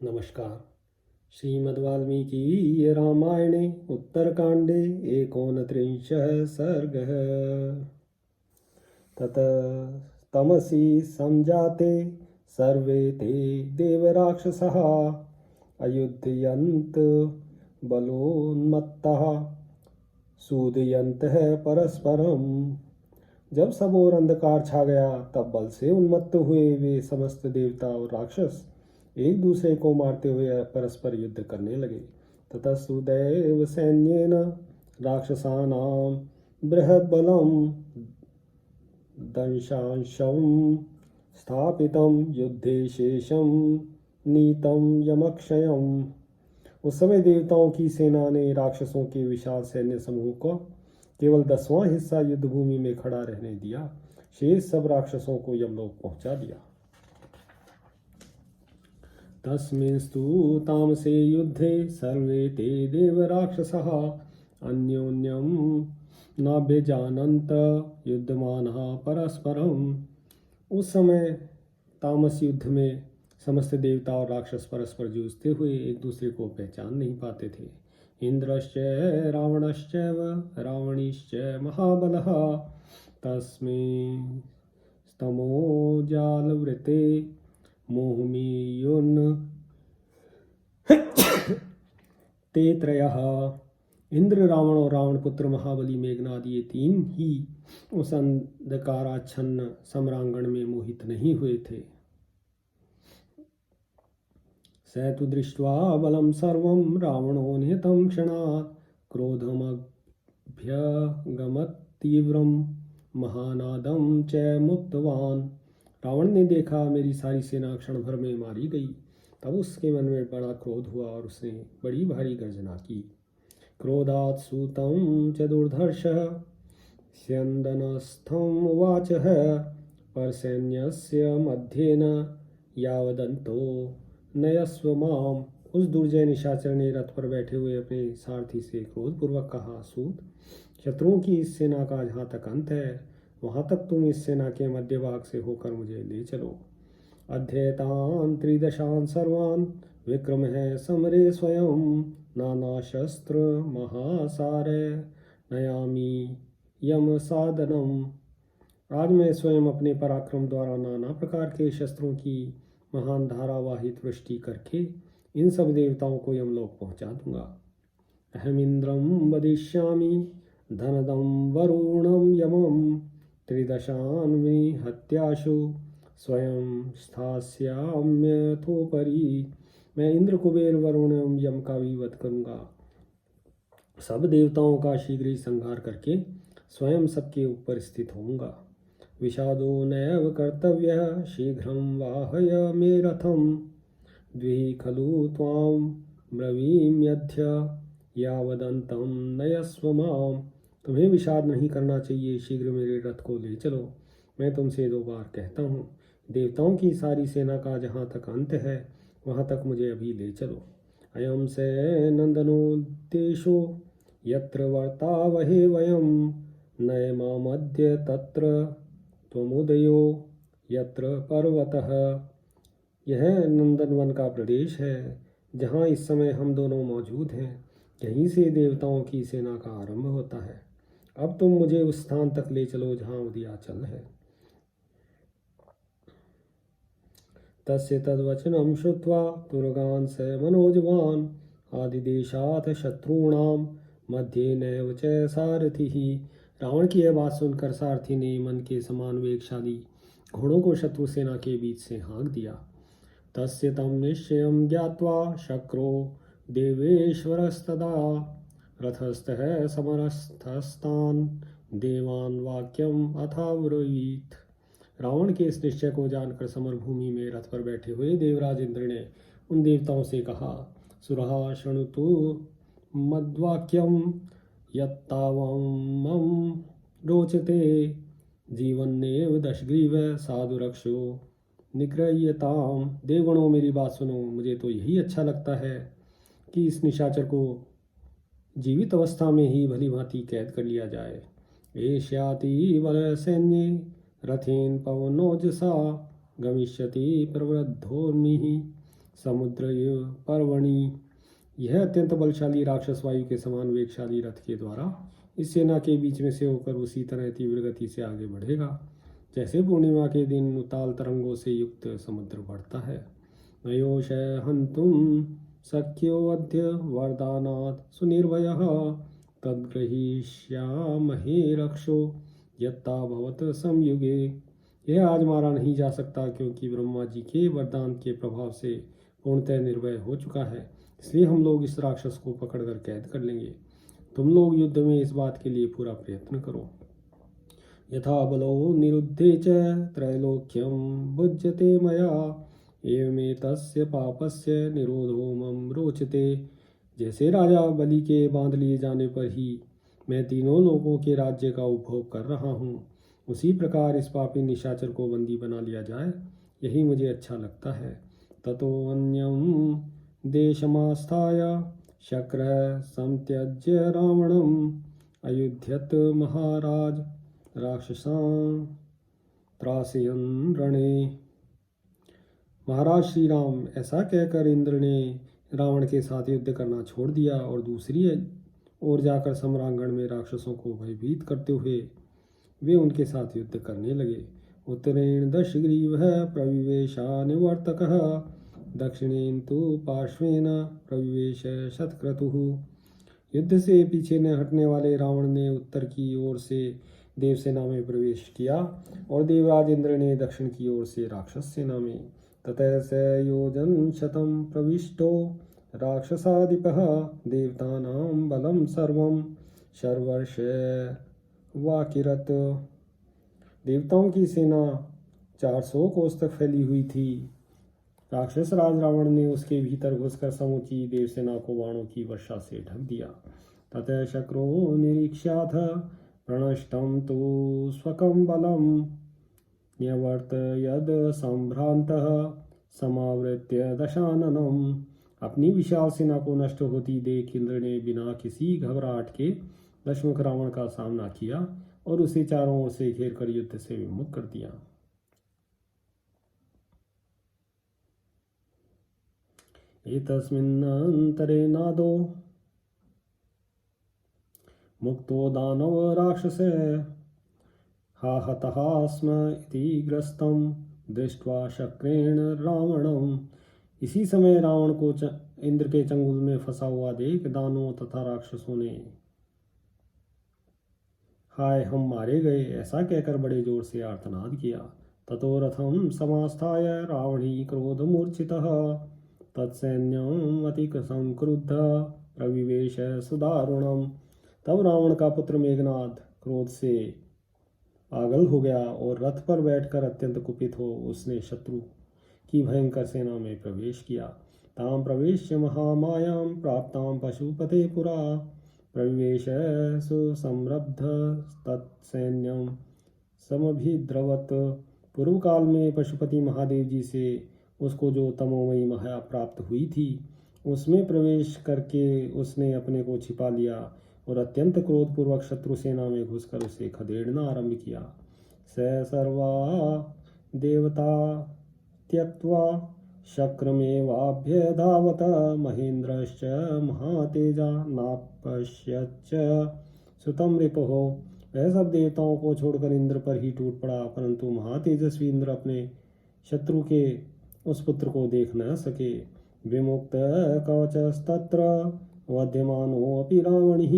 नमस्कार। श्रीमद्वाल्मीकि रामायणे उत्तरकाण्डे एकोनत्रिंशः सर्गः। ततः तमसि संजाते सर्वे ते देवराक्षसः अयुध्यन्त बलोन्मत्तः सूदयन्तः परस्परम्। जब सब ओर अंधकार छा गया तब बल से उन्मत्त हुए वे समस्त देवता और राक्षस एक दूसरे को मारते हुए परस्पर युद्ध करने लगे। ततः सुदैव सैन्येन राक्षसानां बृहद्बलं दंशांशं स्थापितं युद्धे शेषं नीतं यमक्षयम्। उस समय देवताओं की सेना ने राक्षसों के विशाल सैन्य समूह को केवल 10वां हिस्सा युद्ध भूमि में खड़ा रहने दिया, शेष सब राक्षसों को यमलोक पहुंचा दिया। तस्मिंस्तु तामसे युद्धे सर्वे ते देवराक्षसः अन्योन्यं नाभ्यजानन्त युद्धमानः परस्परम्। उस समय तामस युद्ध में समस्त देवता और राक्षस परस्पर जूझते हुए एक दूसरे को पहचान नहीं पाते थे। इंद्रश्च रावणश्चैव रावणीश्च महाबलः तस्मिन् स्तमोजालवृते मोहमीयुन् ते त्रयः। इंद्र, रावण और रावण पुत्र महाबली मेघनाद ये तीन ही उस अंधकाराच्छन्न सम्रांगण में मोहित नहीं हुए थे। स तु दृष्ट्वा बलं सर्वं रावणो निहतं क्षणात् क्रोधमभ्यगमत्तीव्रं महानादं च मुक्तवान्। रावण ने देखा मेरी सारी सेना क्षण भर में मारी गई, तब उसके मन में बड़ा क्रोध हुआ और उसने बड़ी भारी गर्जना की। क्रोधात् सूतं च दुर्धर्षः स्यन्दनस्थम् उवाचः परसैन्यस्य मध्येन यावदन्तो नयस्व माम। उस दुर्जय निशाचर ने रथ पर बैठे हुए अपने सारथी से क्रोधपूर्वक कहा, सूत, शत्रुओं की इस सेना का जहाँ तक अंत है वहाँ तक तुम इस सेना के मध्य भाग से होकर मुझे ले चलो। अध्येतान त्रिदशान सर्वान विक्रम है समरे स्वयं नाना शस्त्र महासारे नयामी यम साधनम। आज मैं स्वयं अपने पराक्रम द्वारा नाना प्रकार के शस्त्रों की महान धारावाहित वृष्टि करके इन सब देवताओं को यमलोक पहुंचा दूंगा। अहमिंद्रम वदिष्यामि धनदम वरुणम यमम त्रिदशान्वि हत्याशु स्वयं स्थास्याम्यथोपरि। मैं इंद्र, कुबेर, वरुण एवं यम का भी वध करूंगा। सब देवताओं का शीघ्र ही संहार करके स्वयं सबके ऊपर स्थित होऊंगा। विषादो नैव कर्तव्यः शीघ्रं वाहय मे रथं द्विहि खलु त्वां ब्रवीम्यद्य यावदन्तं नयस्व माम्। तुम्हें विषाद नहीं करना चाहिए, शीघ्र मेरे रथ को ले चलो। मैं तुमसे 2 बार कहता हूँ, देवताओं की सारी सेना का जहाँ तक अंत है वहाँ तक मुझे अभी ले चलो। अयं से नंदनोद्देशो यत्र वर्तावहे वयं नयमामद्य तत्र त्वमुदयो यत्र पर्वतः। यह नंदनवन का प्रदेश है जहाँ इस समय हम दोनों मौजूद हैं। यहीं से देवताओं की सेना का आरंभ होता है। अब तुम मुझे उस स्थान तक ले चलो जहाँ उदयाचल है। तस्य तद्वचनं श्रुत्वा तुरगान् स मनोजवान् आदिदेशात् शत्रूणां मध्ये नैव च सारथिः। रावण की यह बात सुनकर सारथी ने मन के समान वेगशाली घोड़ों को शत्रु सेना के बीच से हाँक दिया। तस्य तं निश्चयं ज्ञात्वा शक्रो देवेश्वरस्तदा रथस्थः समरस्थस्तान् देवान् वाक्यम् अथाब्रवीत्। रावण के इस निश्चय को जानकर समरभूमि में रथ पर बैठे हुए देवराज इंद्र ने उन देवताओं से कहा, सुरहा शृणुतु मद्वाक्यं यत्तावमं रोचते जीवन्नेव दशग्रीव साधु रक्षो निग्रह्यताम। देवगणों, मेरी बात सुनो, मुझे तो यही अच्छा लगता है कि इस निशाचर को जीवित अवस्था में ही भली भांति कैद कर लिया जाए। एष्याति बल सैन्ये रथेन पवनोजसा गमिष्यति प्रवृद्धोर्मिः समुद्र पर्वणि। यह अत्यंत बलशाली राक्षस वायु के समान वेगशाली रथ के द्वारा इस सेना के बीच में से होकर उसी तरह तीव्र गति से आगे बढ़ेगा जैसे पूर्णिमा के दिन उताल तरंगों से युक्त समुद्र बढ़ता है। नयोश हंतुम सख्यो अद्य वरदानात् सुनिर्भयः तद्ग्रहीष्यामहे रक्षो यत्ता भवत संयुगे। यह आज मारा नहीं जा सकता क्योंकि ब्रह्मा जी के वरदान के प्रभाव से पूर्णतः निर्भय हो चुका है, इसलिए हम लोग इस राक्षस को पकड़कर कैद कर लेंगे। तुम लोग युद्ध में इस बात के लिए पूरा प्रयत्न करो। यथा बलो निरुद्धे च त्रैलोक्यं भुज्यते मया एवमेतस्य पापस्य निरोधो मम रोचते। जैसे राजा बलि के बांध लिए जाने पर ही मैं तीनों लोगों के राज्य का उपभोग कर रहा हूँ, उसी प्रकार इस पापी निशाचर को बंदी बना लिया जाए, यही मुझे अच्छा लगता है। ततो अन्यं देशमास्थाय शक्रः संत्यज्य रावणम् अयुध्यत महाराज राक्षसान् त्रासयन् रणे। महाराज श्री राम ऐसा कहकर इंद्र ने रावण के साथ युद्ध करना छोड़ दिया और दूसरी ओर जाकर सम्रांगण में राक्षसों को भयभीत करते हुए वे उनके साथ युद्ध करने लगे। उत्तरेण दशग्रीवः प्रविवेशा निवर्तकः दक्षिणेन तु पार्श्वेन प्रविवेश शतक्रतुः। युद्ध से पीछे न हटने वाले रावण ने उत्तर की ओर से देवसेना में प्रवेश किया और देवराज इंद्र ने दक्षिण की ओर से राक्षस सेना में। ततः स योजन शतं प्रविष्टो राक्षसाधिपः देवतानां बलं सर्वं शर्वर्ष वाकिरत। देवताओं की सेना 400 कोस तक फैली हुई थी। राक्षस राज रावण ने उसके भीतर घुसकर समूची देवसेना को बाणों की वर्षा से ढक दिया। ततः शक्रो निरीक्ष्याथ प्रणष्टं तु स्वकं बलं न्यवर्तयद संभ्रांतः समावृत्य दशाननम्। अपनी विशाल सेना को नष्ट होती देख इंद्र ने बिना किसी घबराहट के दशमुख रावण का सामना किया और उसे चारों ओर से घेर कर युद्ध से विमुख कर दिया। एतस्मिन्नन्तरे नादो मुक्तो दानव राक्षसे हा हतः स्म इति ग्रस्तं दृष्ट्वा शक्रेण रावणम्। इसी समय रावण को इंद्र के चंगुल में फंसा हुआ देख दानवों तथा राक्षसों ने हाय हम मारे गए ऐसा कहकर बड़े जोर से आर्तनाद किया। ततो रथम समास्थाय रावणी क्रोध मूर्छितः तत्सैन्यम अतिक संक्रुद्ध प्रविवेश सुदारुणम। तब रावण का पुत्र मेघनाद क्रोध से पागल हो गया और रथ पर बैठकर अत्यंत कुपित हो उसने शत्रु की भयंकर सेना में प्रवेश किया। ताम प्रवेश्य महामायां प्राप्तां पशुपते पुरा प्रविवेश सुसमृद्ध तत्सैन्यं समभिद्रवत। पूर्व काल में पशुपति महादेव जी से उसको जो तमोमयी माया प्राप्त हुई थी उसमें प्रवेश करके उसने अपने को छिपा लिया और अत्यंत क्रोधपूर्वक शत्रु सेना में घुसकर उसे खदेड़ना आरंभ किया। स सर्वा देवता त्यक्त्वा शक्रमेवाभ्यधावत महेन्द्रश्च महातेजा नापश्यच्च सुतं रिपुः। वह सब देवताओं को छोड़कर इंद्र पर ही टूट पड़ा, परंतु महातेजस्वी इंद्र अपने शत्रु के उस पुत्र को देख न सके। विमुक्त कवचस्तत्र वध्यमानोऽपि रावणिः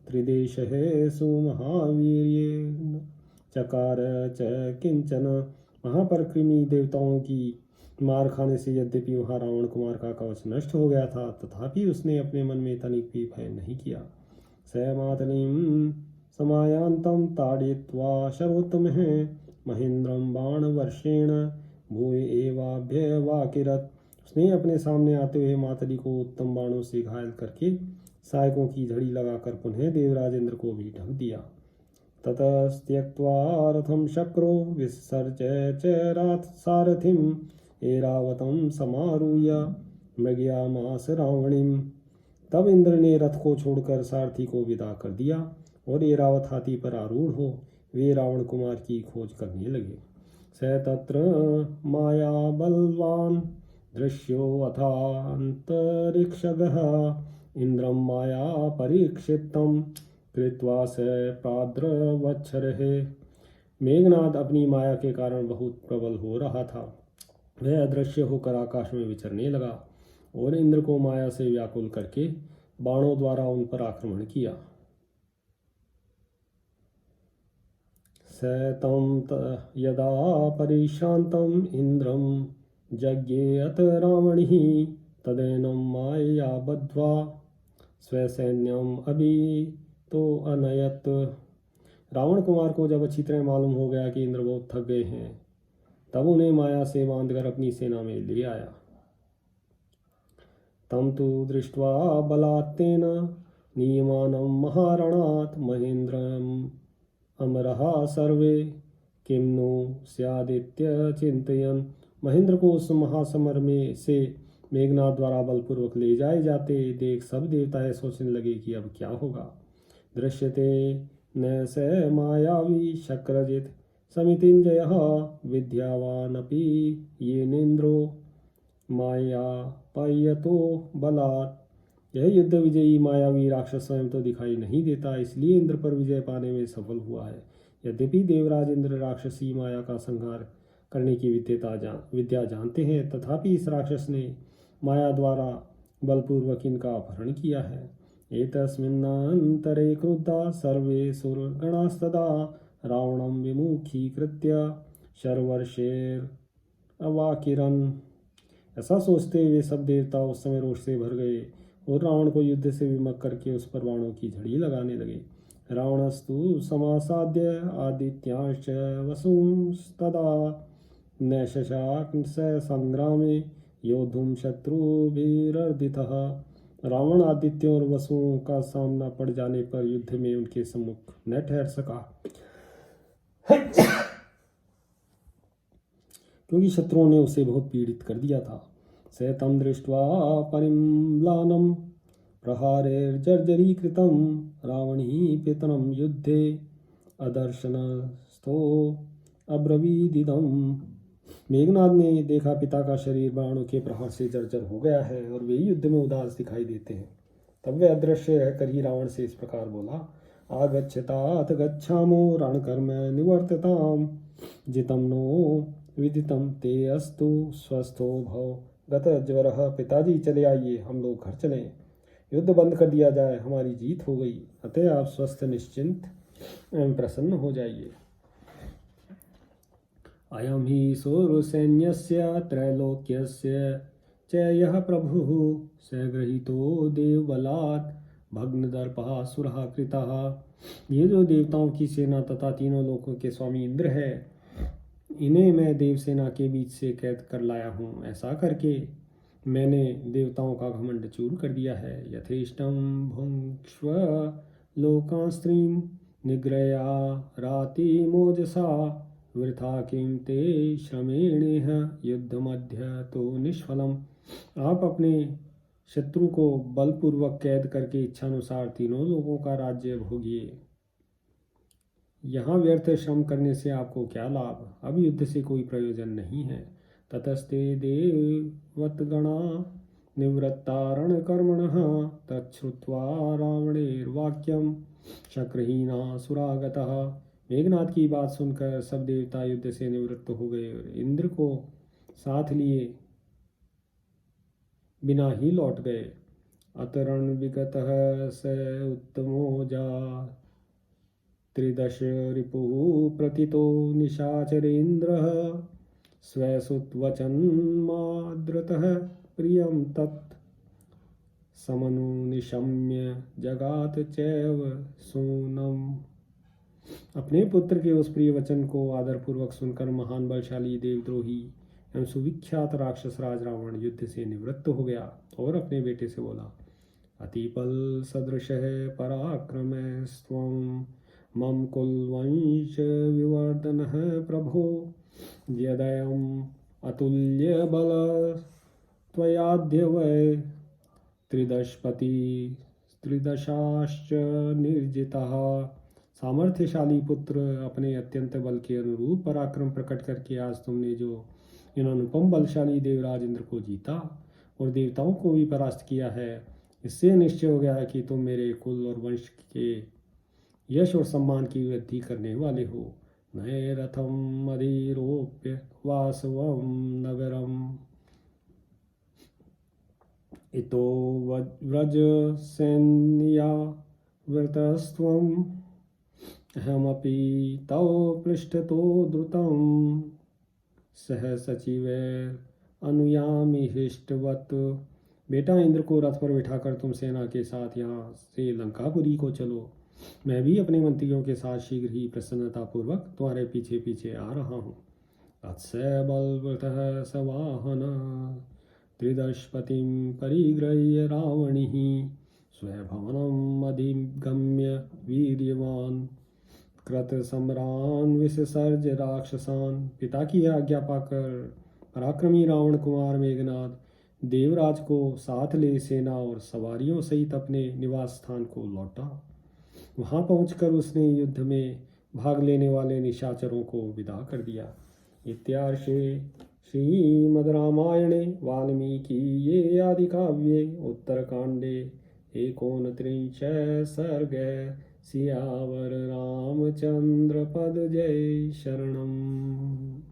त्रिदेशेषु महावीर्येण चकार च किंचन। महापराक्रमी देवताओं की मार खाने से यद्यपि वहाँ रावण कुमार का कवच नष्ट हो गया था, तथापि उसने अपने मन में तनिक भी भय नहीं किया। स मातलीं समायान्तं ताड़यित्वा शरोत्तमः महेन्द्रं बाणवर्षेण भूय एवाभ्यवाकिरत्। उसने अपने सामने आते हुए मातली को उत्तम बाणों से घायल करके सहायकों की झड़ी लगाकर पुनः देवराज इंद्र को भी ढक दिया। ततस्त्यक्त्वा रथं शक्रो विसर्ज्य च सारथिम् ऐरावतं समारूह्य मृगयामास रावणीम्। तब इंद्र ने रथ को छोड़कर सारथी को विदा कर दिया और ऐरावत हाथी पर आरूढ़ हो वे रावण कुमार की खोज करने लगे। स तत्र माया बलवान दृश्यो अथान्तरिक्षगः इंद्रम माया परीक्षितम कृत्वा स प्राद्रवच्छरः। मेघनाद अपनी माया के कारण बहुत प्रबल हो रहा था। वह अदृश्य होकर आकाश में विचरने लगा और इंद्र को माया से व्याकुल करके बाणों द्वारा उन पर आक्रमण किया। स तं यदा परिश्रांतम इंद्रम जज्ञेयत रावणिः तदैनं मायया बद्ध्वा स्वसैन्यम अभितो अनयत। रावण कुमार को जब अच्छी तरह मालूम हो गया कि इंद्र बहुत थक गए हैं, तब उन्हें माया से बांधकर अपनी सेना में ले आया। तम तु दृष्ट्वा बलात्तेन नीयमानं महारणात् महेन्द्रम् अमरः सर्वे किं नु स्यादित्य चिंतयन्। महेंद्र को उस महासमर में से मेघनाद द्वारा बलपूर्वक ले जाए जाते देख सब देवता यह सोचने लगे कि अब क्या होगा। दृश्यते न स मायावी शक्रजित समितिंजयः विद्यावानपि येनेन्द्रो माया पयतो बलात्। यह युद्ध विजयी मायावी राक्षस स्वयं तो दिखाई नहीं देता, इसलिए इंद्र पर विजय पाने में सफल हुआ है। यद्यपि देवराज इंद्र राक्षसी माया का संहार करने की विद्या जानते हैं, तथापि इस राक्षस ने माया द्वारा बलपूर्वक इनका अपहरण किया है। एतस्मिन्नन्तरे क्रुद्धा सर्वे सुरगणास्तदा रावणं विमुखीकृत्य शर्वर्षेर अवाकिरन्। ऐसा सोचते हुए सब देवता उस समय रोष से भर गए और रावण को युद्ध से विमुख करके उस पर बाणों की झड़ी लगाने लगे। रावणस्तु समासाद्य आदित्यांश्च वसुंस्तदा न शशाक स संग्रामे योद्धुं शत्रुभिरर्दितः। रावण आदित्यों और वसुओं का सामना पड़ जाने पर युद्ध में उनके सम्मुख न ठहर सका, क्योंकि शत्रुओं ने उसे बहुत पीड़ित कर दिया था। स तं दृष्ट्वा परिम्लानं प्रहारैर्जर्जरीकृतं रावणीपेतनं युद्धे अदर्शनस्थो अब्रवीदिदम्। मेघनाद ने देखा पिता का शरीर बाणों के प्रहार से जर्जर हो गया है और वे युद्ध में उदास दिखाई देते हैं। तब वह अदृश्य रहकर ही रावण से इस प्रकार बोला, आगच्छतात गच्छामो रणकर्म निवर्तताम जितम नो विदितम ते अस्तु स्वस्थो भव गत ज्वरः। पिताजी चले आइए, हम लोग घर चलें, युद्ध बंद कर दिया जाए, हमारी जीत हो गई, अतः आप स्वस्थ निश्चिंत एवं प्रसन्न हो जाइए। अयम ही सौरसैन्यस्य त्रैलोक्यस्य च यः प्रभुः स गृहीतो देवबलात् भग्नदर्पः सुरः कृतः। ये जो देवताओं की सेना तथा तीनों लोकों के स्वामी इंद्र है, इन्हें मैं देवसेना के बीच से कैद कर लाया हूँ। ऐसा करके मैंने देवताओं का घमंड चूर कर दिया है। यथेष्टं भुङ्क्ष्व लोकांस्त्रीं निग्रया रातिमोजसा वृथा किं ते श्रमेणेह युद्धमध्य तो निष्फलम। आप अपने शत्रु को बलपूर्वक कैद करके इच्छानुसार तीनों लोगों का राज्य भोगिए। यहाँ व्यर्थ श्रम करने से आपको क्या लाभ, अब युद्ध से कोई प्रयोजन नहीं है। ततस्ते देवतगणा निवृत्तारणकर्मणः तच्छ्रुत्वा रावणेर्वाक्यं शक्रहीना सुरागतः। मेघनाद की बात सुनकर सब देवता युद्ध से निवृत्त हो गए और इंद्र को साथ लिए बिना ही लौट गए। अतरण विगतः स उत्तमो जा त्रिदश रिपुः प्रतितो निशाचरेन्द्रः स्वसुतवचन्माद्रतः प्रियं तत् समनुनिशम्य जगात चैव सूनम। अपने पुत्र के उस प्रिय वचन को आदरपूर्वक सुनकर महान बलशाली देवद्रोही एवं सुविख्यात राक्षस राज रावण युद्ध से निवृत्त हो गया और अपने बेटे से बोला, अतिपल सदृशः पराक्रमस्त्वं मम कुलवंश विवर्धनः प्रभो यदयम् अतुल्य बल त्वयाद्य वै त्रिदशाश्च निर्जितः। सामर्थ्यशाली पुत्र, अपने अत्यंत बल के अनुरूप पराक्रम प्रकट करके आज तुमने जो इन अनुपम बलशाली देवराज इंद्र को जीता और देवताओं को भी परास्त किया है। इससे निश्चय हो गया है कि तुम मेरे कुल और वंश के यश और सम्मान की वृद्धि करने वाले हो। नए रथम अधिरोप्य वासवम नगरम इतो व्रज सैन्या व्रतस्त्वम् अहमपि तव पृष्ठतो द्रुतं सह सचिवैर अनुयामी हृष्टवत। बेटा इंद्र को रथ पर बिठाकर तुम सेना के साथ यहाँ से लंकापुरी को चलो। मैं भी अपने मंत्रियों के साथ शीघ्र ही प्रसन्नतापूर्वक तुम्हारे पीछे पीछे आ रहा हूँ। अत्सै बलवतः सवाहन त्रिदशपतिं परिगृह्य रावणिः स्वभवनम् अधिगम्य वीर्यवान् कृतसम्रान् विससर्ज राक्षसान्। पिता की आज्ञा पाकर पराक्रमी रावण कुमार मेघनाद देवराज को साथ ले सेना और सवारियों सहित अपने निवास स्थान को लौटा। वहां पहुंचकर उसने युद्ध में भाग लेने वाले निशाचरों को विदा कर दिया। इत्यार्षे श्रीमद्रामायणे वाल्मीकिये आदिकाव्ये उत्तरकाण्डे एकोनत्रिंशः सर्गः। सियावर रामचंद्र पद जय शरणम्।